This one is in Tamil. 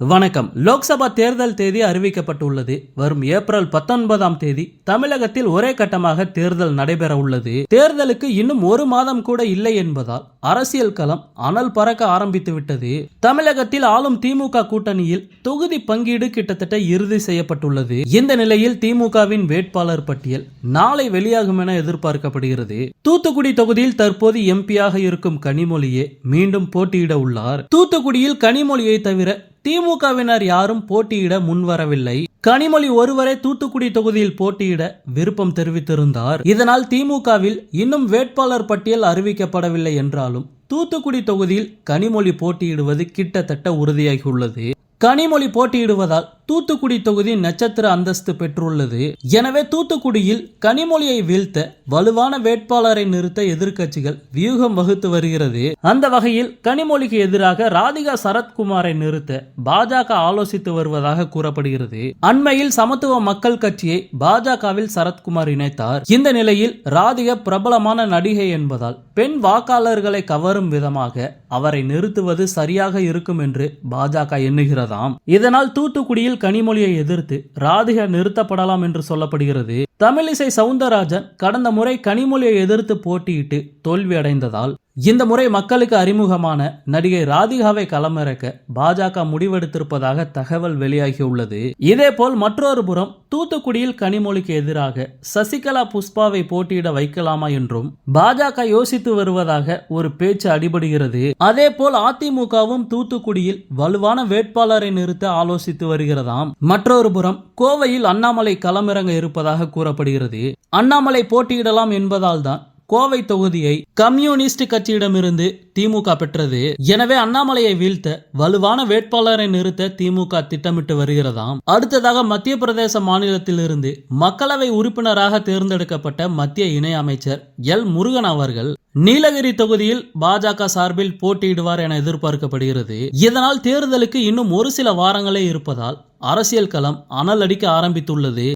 வணக்கம். லோக்சபா தேர்தல் தேதி அறிவிக்கப்பட்டுள்ளது. வரும் ஏப்ரல் 19ஆம் தேதி தமிழகத்தில் ஒரே கட்டமாக தேர்தல் நடைபெற உள்ளது. தேர்தலுக்கு இன்னும் ஒரு மாதம் கூட இல்லை என்பதால் அரசியல் களம் அனல் பறக்க ஆரம்பித்து விட்டது. தமிழகத்தில் ஆளும் திமுக கூட்டணியில் தொகுதி பங்கீடு கிட்டத்தட்ட இறுதி செய்யப்பட்டுள்ளது. இந்த நிலையில் திமுகவின் வேட்பாளர் பட்டியல் நாளை வெளியாகும் என எதிர்பார்க்கப்படுகிறது. தூத்துக்குடி தொகுதியில் தற்போது எம்பியாக இருக்கும் கனிமொழியே மீண்டும் போட்டியிட உள்ளார். தூத்துக்குடியில் கனிமொழியை தவிர திமுகவினர் யாரும் போட்டியிட முன்வரவில்லை. கனிமொழி ஒருவரே தூத்துக்குடி தொகுதியில் போட்டியிட விருப்பம் தெரிவித்திருந்தார். இதனால் திமுகவில் இன்னும் வேட்பாளர் பட்டியல் அறிவிக்கப்படவில்லை என்றாலும் தூத்துக்குடி தொகுதியில் கனிமொழி போட்டியிடுவது கிட்டத்தட்ட உறுதியாகியுள்ளது. கனிமொழி போட்டியிடுவதால் தூத்துக்குடி தொகுதி நட்சத்திர அந்தஸ்து பெற்றுள்ளது. எனவே தூத்துக்குடியில் கனிமொழியை வீழ்த்த வலுவான வேட்பாளரை நிறுத்த எதிர்க்கட்சிகள் வியூகம் வகுத்து வருகிறது. அந்த வகையில் கனிமொழிக்கு எதிராக ராதிகா சரத்குமாரை நிறுத்த பாஜக ஆலோசித்து வருவதாக கூறப்படுகிறது. அண்மையில் சமத்துவ மக்கள் கட்சியை பாஜகவில் சரத்குமார் இணைத்தார். இந்த நிலையில் ராதிகா பிரபலமான நடிகை என்பதால் பெண் வாக்காளர்களை கவரும் விதமாக அவரை நிறுத்துவது சரியாக இருக்கும் என்று பாஜக எண்ணுகிறதாம். இதனால் தூத்துக்குடியில் கனிமொழியை எதிர்த்து ராதிகா நிறுத்தப்படலாம் என்று சொல்லப்படுகிறது. தமிழிசை சவுந்தரராஜன் கடந்த முறை கனிமொழியை எதிர்த்து போட்டியிட்டு தோல்வி அடைந்ததால் இந்த முறை மக்களுக்கு அறிமுகமான நடிகை ராதிகாவை களமிறக்க பாஜக முடிவெடுத்திருப்பதாக தகவல் வெளியாகியுள்ளது. இதேபோல் மற்றொரு புறம் தூத்துக்குடியில் கனிமொழிக்கு எதிராக சசிகலா புஷ்பாவை போட்டியிட வைக்கலாமா என்றும் பாஜக யோசித்து வருவதாக ஒரு பேச்சு அடிபடுகிறது. அதேபோல் அதிமுகவும் தூத்துக்குடியில் வலுவான வேட்பாளரை நிறுத்த ஆலோசித்து வருகிறதாம். மற்றொரு புறம் கோவையில் அண்ணாமலை களமிறங்க இருப்பதாக கூறப்படுகிறது. அண்ணாமலை போட்டியிடலாம் என்பதால் தான் கோவை தொகுதியை கம்யூனிஸ்ட் கட்சியிடமிருந்து திமுக பெற்றது. எனவே அண்ணாமலையை வீழ்த்த வலுவான வேட்பாளரை நிறுத்த திமுக திட்டமிட்டு வருகிறதாம். அடுத்ததாக மத்திய பிரதேச மாநிலத்திலிருந்து மக்களவை உறுப்பினராக தேர்ந்தெடுக்கப்பட்ட மத்திய இணை அமைச்சர் எல் முருகன் அவர்கள் நீலகிரி தொகுதியில் பாஜக சார்பில் போட்டியிடுவார் என எதிர்பார்க்கப்படுகிறது. இதனால் தேர்தலுக்கு இன்னும் ஒரு சில வாரங்களே இருப்பதால் அரசியல் களம் அனல் அடிக்க ஆரம்பித்துள்ளது.